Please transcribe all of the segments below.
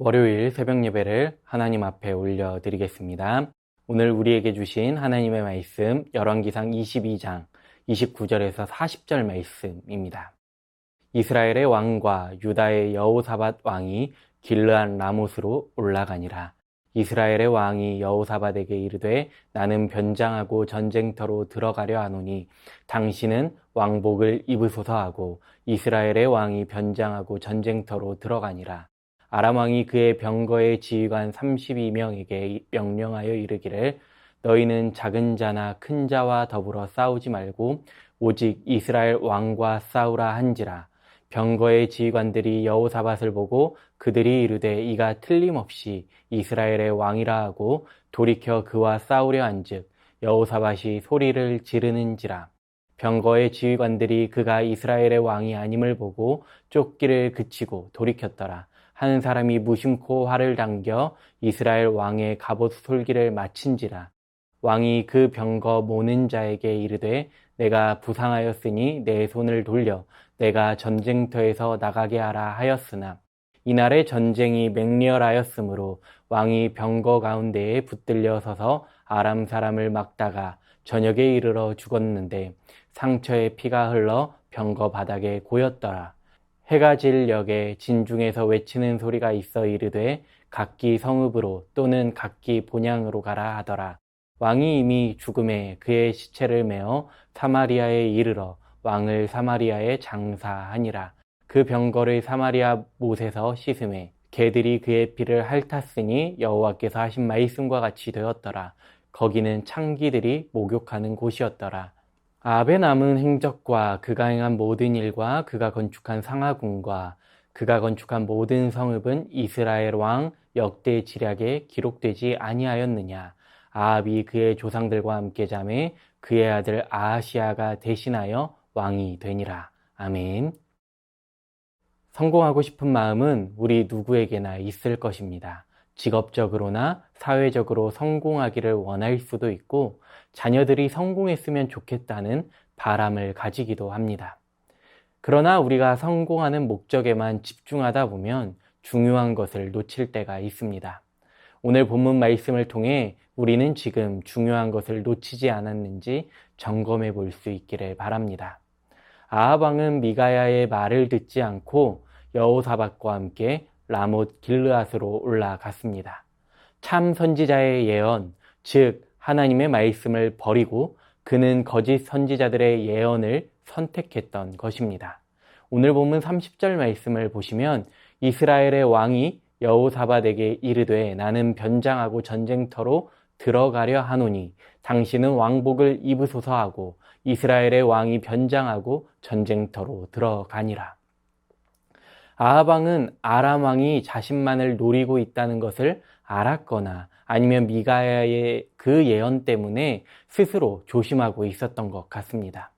월요일 새벽 예배를 하나님 앞에 올려드리겠습니다. 오늘 우리에게 주신 하나님의 말씀 열왕기상 22장 29절에서 40절 말씀입니다. 이스라엘의 왕과 유다의 여호사밧 왕이 길르앗 라못으로 올라가니라. 이스라엘의 왕이 여호사밧에게 이르되 나는 변장하고 전쟁터로 들어가려 하노니 당신은 왕복을 입으소서 하고 이스라엘의 왕이 변장하고 전쟁터로 들어가니라. 아람 왕이 그의 병거의 지휘관 32명에게 명령하여 이르기를 너희는 작은 자나 큰 자와 더불어 싸우지 말고 오직 이스라엘 왕과 싸우라 한지라. 병거의 지휘관들이 여호사밧을 보고 그들이 이르되 이가 틀림없이 이스라엘의 왕이라 하고 돌이켜 그와 싸우려 한즉 여호사밧이 소리를 지르는지라. 병거의 지휘관들이 그가 이스라엘의 왕이 아님을 보고 쫓기를 그치고 돌이켰더라. 한 사람이 무심코 활을 당겨 이스라엘 왕의 갑옷 솔기를 마친지라. 왕이 그 병거 모는 자에게 이르되 내가 부상하였으니 내 손을 돌려 내가 전쟁터에서 나가게 하라 하였으나 이날의 전쟁이 맹렬하였으므로 왕이 병거 가운데에 붙들려 서서 아람 사람을 막다가 저녁에 이르러 죽었는데 상처에 피가 흘러 병거 바닥에 고였더라. 해가 질 역에 진중에서 외치는 소리가 있어 이르되 각기 성읍으로 또는 각기 본향으로 가라 하더라. 왕이 이미 죽음에 그의 시체를 메어 사마리아에 이르러 왕을 사마리아에 장사하니라. 그 병거를 사마리아 못에서 씻음에 개들이 그의 피를 핥았으니 여호와께서 하신 말씀과 같이 되었더라. 거기는 창기들이 목욕하는 곳이었더라. 아합의 남은 행적과 그가 행한 모든 일과 그가 건축한 상하궁과 그가 건축한 모든 성읍은 이스라엘 왕 역대 지략에 기록되지 아니하였느냐. 아합이 그의 조상들과 함께 잠에 그의 아들 아하시아가 대신하여 왕이 되니라. 아멘. 성공하고 싶은 마음은 우리 누구에게나 있을 것입니다. 직업적으로나 사회적으로 성공하기를 원할 수도 있고 자녀들이 성공했으면 좋겠다는 바람을 가지기도 합니다. 그러나 우리가 성공하는 목적에만 집중하다 보면 중요한 것을 놓칠 때가 있습니다. 오늘 본문 말씀을 통해 우리는 지금 중요한 것을 놓치지 않았는지 점검해 볼 수 있기를 바랍니다. 아합 왕은 미가야의 말을 듣지 않고 여호사밧과 함께 라못 길르앗으로 올라갔습니다. 참 선지자의 예언, 즉 하나님의 말씀을 버리고 그는 거짓 선지자들의 예언을 선택했던 것입니다. 오늘 본문 30절 말씀을 보시면 이스라엘의 왕이 여호사밧에게 이르되 나는 변장하고 전쟁터로 들어가려 하노니 당신은 왕복을 입으소서 하고 이스라엘의 왕이 변장하고 전쟁터로 들어가니라. 아합 왕은 아람 왕이 자신만을 노리고 있다는 것을 알았거나 아니면 미가야의 그 예언 때문에 스스로 조심하고 있었던 것 같습니다.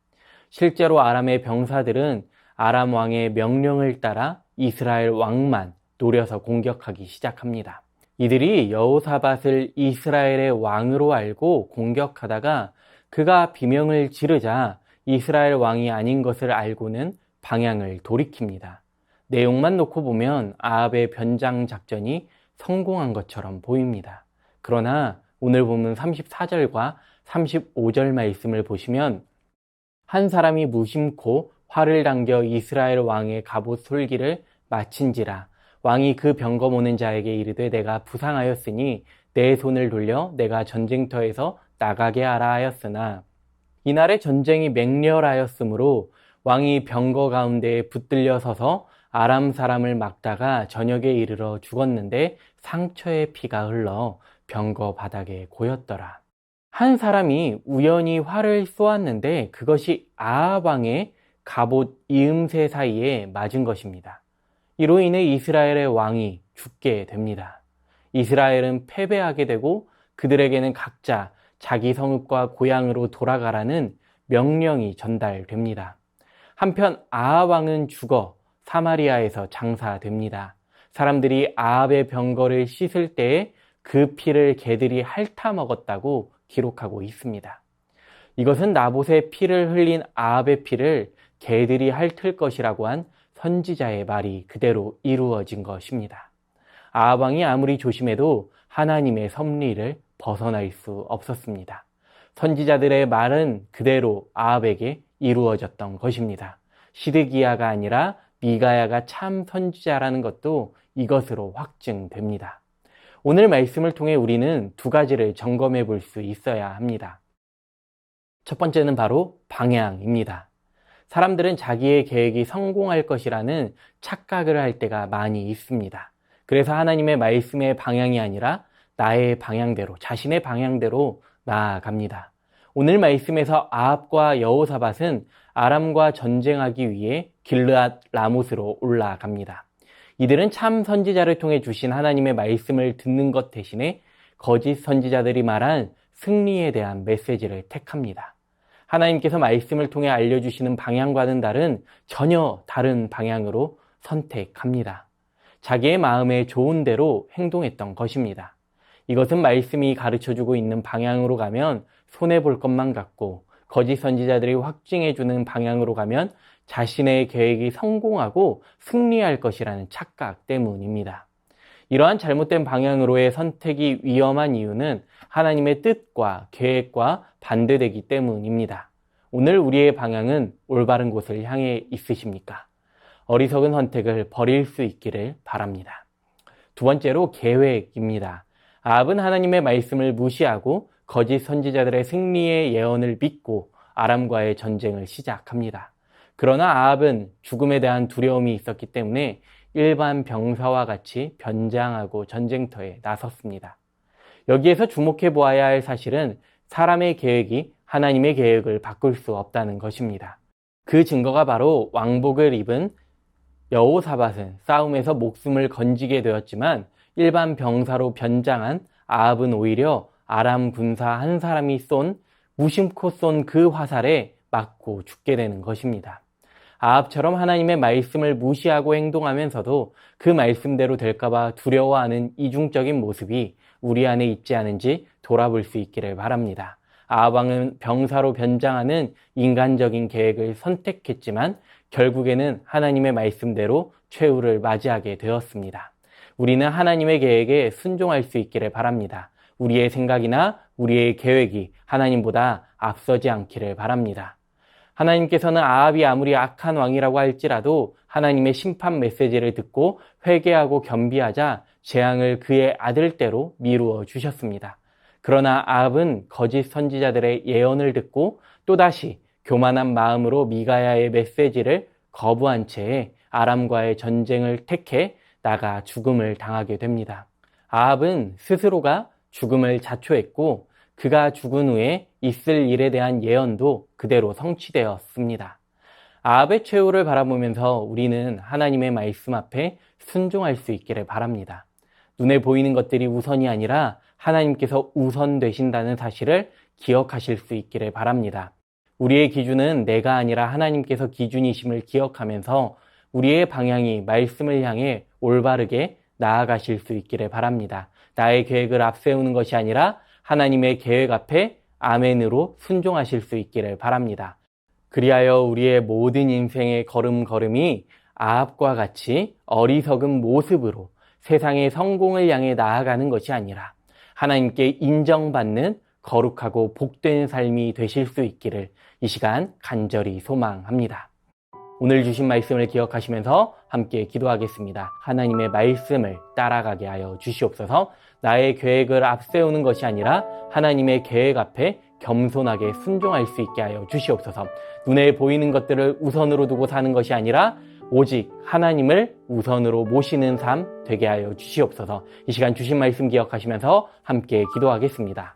실제로 아람의 병사들은 아람 왕의 명령을 따라 이스라엘 왕만 노려서 공격하기 시작합니다. 이들이 여호사밧을 이스라엘의 왕으로 알고 공격하다가 그가 비명을 지르자 이스라엘 왕이 아닌 것을 알고는 방향을 돌이킵니다. 내용만 놓고 보면 아합의 변장 작전이 성공한 것처럼 보입니다. 그러나 오늘 보면 34절과 35절 말씀을 보시면 한 사람이 무심코 활을 당겨 이스라엘 왕의 갑옷 솔기를 마친지라. 왕이 그 병거 모는 자에게 이르되 내가 부상하였으니 내 손을 돌려 내가 전쟁터에서 나가게 하라 하였으나 이날의 전쟁이 맹렬하였으므로 왕이 병거 가운데에 붙들려 서서 아람 사람을 막다가 저녁에 이르러 죽었는데 상처에 피가 흘러 병거 바닥에 고였더라. 한 사람이 우연히 활을 쏘았는데 그것이 아합 왕의 갑옷 이음새 사이에 맞은 것입니다. 이로 인해 이스라엘의 왕이 죽게 됩니다. 이스라엘은 패배하게 되고 그들에게는 각자 자기 성읍과 고향으로 돌아가라는 명령이 전달됩니다. 한편 아합 왕은 죽어 사마리아에서 장사됩니다. 사람들이 아합의 병거를 씻을 때에 그 피를 개들이 핥아 먹었다고 기록하고 있습니다. 이것은 나봇의 피를 흘린 아합의 피를 개들이 핥을 것이라고 한 선지자의 말이 그대로 이루어진 것입니다. 아합 왕이 아무리 조심해도 하나님의 섭리를 벗어날 수 없었습니다. 선지자들의 말은 그대로 아합에게 이루어졌던 것입니다. 시드기야가 아니라 미가야가 참 선지자라는 것도 이것으로 확증됩니다. 오늘 말씀을 통해 우리는 두 가지를 점검해 볼 수 있어야 합니다. 첫 번째는 바로 방향입니다. 사람들은 자기의 계획이 성공할 것이라는 착각을 할 때가 많이 있습니다. 그래서 하나님의 말씀의 방향이 아니라 나의 방향대로, 자신의 방향대로 나아갑니다. 오늘 말씀에서 아합과 여호사밧은 아람과 전쟁하기 위해 길르앗 라못으로 올라갑니다. 이들은 참 선지자를 통해 주신 하나님의 말씀을 듣는 것 대신에 거짓 선지자들이 말한 승리에 대한 메시지를 택합니다. 하나님께서 말씀을 통해 알려주시는 방향과는 전혀 다른 방향으로 선택합니다. 자기의 마음에 좋은 대로 행동했던 것입니다. 이것은 말씀이 가르쳐주고 있는 방향으로 가면 손해볼 것만 같고, 거짓 선지자들이 확증해주는 방향으로 가면 자신의 계획이 성공하고 승리할 것이라는 착각 때문입니다. 이러한 잘못된 방향으로의 선택이 위험한 이유는 하나님의 뜻과 계획과 반대되기 때문입니다. 오늘 우리의 방향은 올바른 곳을 향해 있으십니까? 어리석은 선택을 버릴 수 있기를 바랍니다. 두 번째로 계획입니다. 아합은 하나님의 말씀을 무시하고 거짓 선지자들의 승리의 예언을 믿고 아람과의 전쟁을 시작합니다. 그러나 아합은 죽음에 대한 두려움이 있었기 때문에 일반 병사와 같이 변장하고 전쟁터에 나섰습니다. 여기에서 주목해 보아야 할 사실은 사람의 계획이 하나님의 계획을 바꿀 수 없다는 것입니다. 그 증거가 바로 왕복을 입은 여호사밧은 싸움에서 목숨을 건지게 되었지만 일반 병사로 변장한 아합은 오히려 아람 군사 한 사람이 무심코 쏜 그 화살에 맞고 죽게 되는 것입니다. 아합처럼 하나님의 말씀을 무시하고 행동하면서도 그 말씀대로 될까봐 두려워하는 이중적인 모습이 우리 안에 있지 않은지 돌아볼 수 있기를 바랍니다. 아합 왕은 병사로 변장하는 인간적인 계획을 선택했지만 결국에는 하나님의 말씀대로 최후를 맞이하게 되었습니다. 우리는 하나님의 계획에 순종할 수 있기를 바랍니다. 우리의 생각이나 우리의 계획이 하나님보다 앞서지 않기를 바랍니다. 하나님께서는 아합이 아무리 악한 왕이라고 할지라도 하나님의 심판 메시지를 듣고 회개하고 겸비하자 재앙을 그의 아들대로 미루어 주셨습니다. 그러나 아합은 거짓 선지자들의 예언을 듣고 또다시 교만한 마음으로 미가야의 메시지를 거부한 채 아람과의 전쟁을 택해 나가 죽음을 당하게 됩니다. 아합은 스스로가 죽음을 자초했고 그가 죽은 후에 있을 일에 대한 예언도 그대로 성취되었습니다. 아합의 최후를 바라보면서 우리는 하나님의 말씀 앞에 순종할 수 있기를 바랍니다. 눈에 보이는 것들이 우선이 아니라 하나님께서 우선 되신다는 사실을 기억하실 수 있기를 바랍니다. 우리의 기준은 내가 아니라 하나님께서 기준이심을 기억하면서 우리의 방향이 말씀을 향해 올바르게 나아가실 수 있기를 바랍니다. 나의 계획을 앞세우는 것이 아니라 하나님의 계획 앞에 아멘으로 순종하실 수 있기를 바랍니다. 그리하여 우리의 모든 인생의 걸음걸음이 아합과 같이 어리석은 모습으로 세상의 성공을 향해 나아가는 것이 아니라 하나님께 인정받는 거룩하고 복된 삶이 되실 수 있기를 이 시간 간절히 소망합니다. 오늘 주신 말씀을 기억하시면서 함께 기도하겠습니다. 하나님의 말씀을 따라가게 하여 주시옵소서. 나의 계획을 앞세우는 것이 아니라 하나님의 계획 앞에 겸손하게 순종할 수 있게 하여 주시옵소서. 눈에 보이는 것들을 우선으로 두고 사는 것이 아니라 오직 하나님을 우선으로 모시는 삶 되게 하여 주시옵소서. 이 시간 주신 말씀 기억하시면서 함께 기도하겠습니다.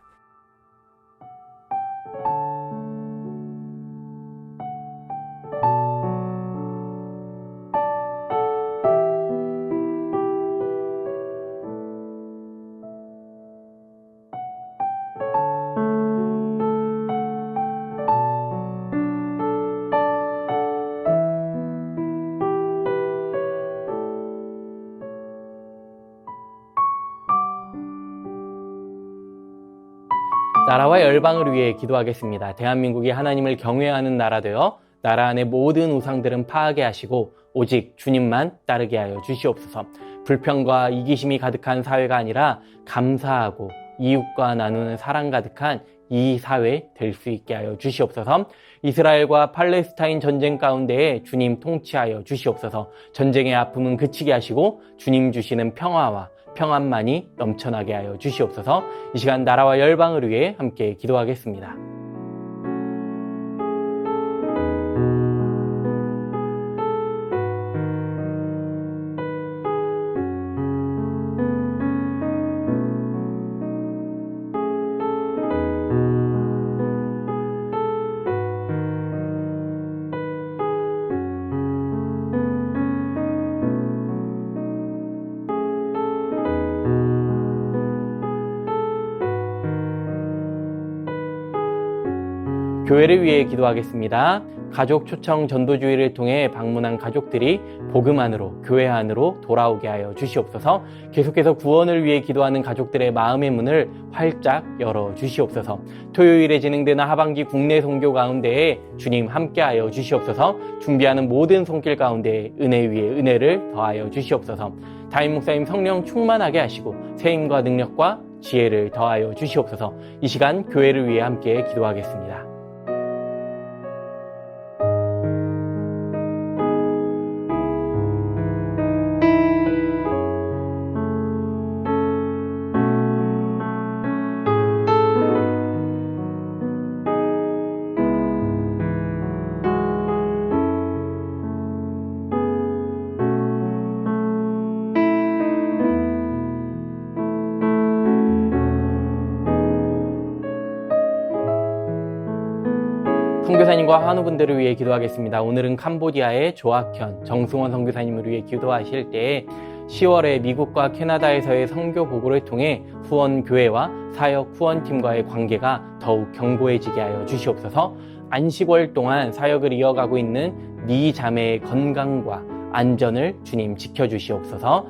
나라와 열방을 위해 기도하겠습니다. 대한민국이 하나님을 경외하는 나라 되어 나라 안의 모든 우상들은 파하게 하시고 오직 주님만 따르게 하여 주시옵소서. 불평과 이기심이 가득한 사회가 아니라 감사하고 이웃과 나누는 사랑 가득한 이 사회 될 수 있게 하여 주시옵소서. 이스라엘과 팔레스타인 전쟁 가운데에 주님 통치하여 주시옵소서. 전쟁의 아픔은 그치게 하시고 주님 주시는 평화와 평안만이 넘쳐나게 하여 주시옵소서. 이 시간 나라와 열방을 위해 함께 기도하겠습니다. 교회를 위해 기도하겠습니다. 가족 초청 전도주의를 통해 방문한 가족들이 복음 안으로, 교회 안으로 돌아오게 하여 주시옵소서. 계속해서 구원을 위해 기도하는 가족들의 마음의 문을 활짝 열어 주시옵소서. 토요일에 진행되는 하반기 국내 선교 가운데에 주님 함께하여 주시옵소서. 준비하는 모든 손길 가운데 은혜 위에 은혜를 더하여 주시옵소서. 담임 목사님 성령 충만하게 하시고 새 힘과 능력과 지혜를 더하여 주시옵소서. 이 시간 교회를 위해 함께 기도하겠습니다. 선교사님과 환우분들을 위해 기도하겠습니다. 오늘은 캄보디아의 조학현, 정승원 선교사님을 위해 기도하실 때에 10월에 미국과 캐나다에서의 선교 보고를 통해 후원교회와 사역 후원팀과의 관계가 더욱 견고해지게 하여 주시옵소서. 안식월 동안 사역을 이어가고 있는 네 자매의 건강과 안전을 주님 지켜주시옵소서.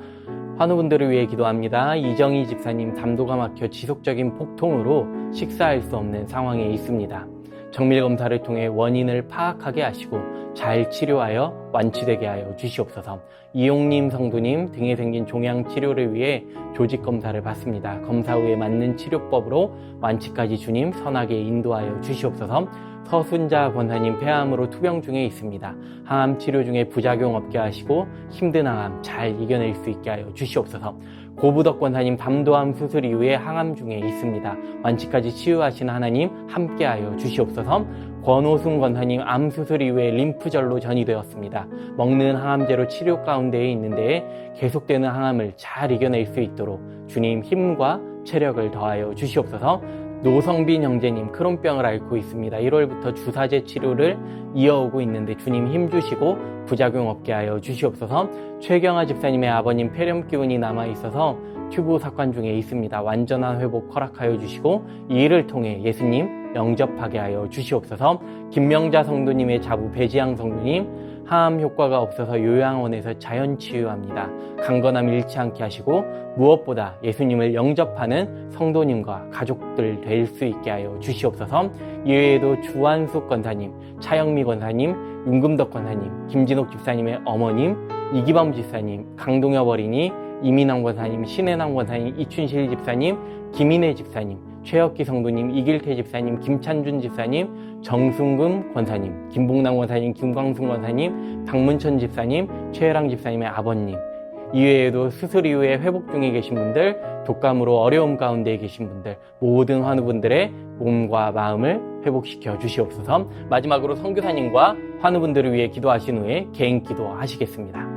환우분들을 위해 기도합니다. 이정희 집사님 담도가 막혀 지속적인 폭통으로 식사할 수 없는 상황에 있습니다. 정밀검사를 통해 원인을 파악하게 하시고 잘 치료하여 완치되게 하여 주시옵소서. 이용님 성도님 등에 생긴 종양 치료를 위해 조직검사를 받습니다. 검사 후에 맞는 치료법으로 완치까지 주님 선하게 인도하여 주시옵소서. 서순자 권사님 폐암으로 투병 중에 있습니다. 항암 치료 중에 부작용 없게 하시고 힘든 항암 잘 이겨낼 수 있게 하여 주시옵소서. 고부덕 권사님 담도암 수술 이후에 항암 중에 있습니다. 완치까지 치유하신 하나님 함께하여 주시옵소서. 권호순 권사님 암 수술 이후에 림프절로 전이되었습니다. 먹는 항암제로 치료 가운데에 있는데 계속되는 항암을 잘 이겨낼 수 있도록 주님 힘과 체력을 더하여 주시옵소서. 노성빈 형제님 크론병을 앓고 있습니다. 1월부터 주사제 치료를 이어오고 있는데 주님 힘주시고 부작용 없게 하여 주시옵소서. 최경아 집사님의 아버님 폐렴 기운이 남아있어서 튜브 삭관 중에 있습니다. 완전한 회복 허락하여 주시고 이 일을 통해 예수님 영접하게 하여 주시옵소서. 김명자 성도님의 자부 배지양 성도님 항암 효과가 없어서 요양원에서 자연 치유합니다. 강건함 잃지 않게 하시고 무엇보다 예수님을 영접하는 성도님과 가족들 될 수 있게 하여 주시옵소서. 이외에도 주한숙 권사님, 차영미 권사님, 윤금덕 권사님, 김진옥 집사님의 어머님, 이기범 집사님, 강동엽 어린이, 이민환 권사님, 신혜남 권사님, 이춘실 집사님, 김인혜 집사님, 최혁기 성도님, 이길태 집사님, 김찬준 집사님, 정순금 권사님, 김봉남 권사님, 김광순 권사님, 박문천 집사님, 최혜랑 집사님의 아버님, 이외에도 수술 이후에 회복 중에 계신 분들, 독감으로 어려움 가운데 계신 분들, 모든 환우분들의 몸과 마음을 회복시켜 주시옵소서. 마지막으로 선교사님과 환우분들을 위해 기도하신 후에 개인 기도 하시겠습니다.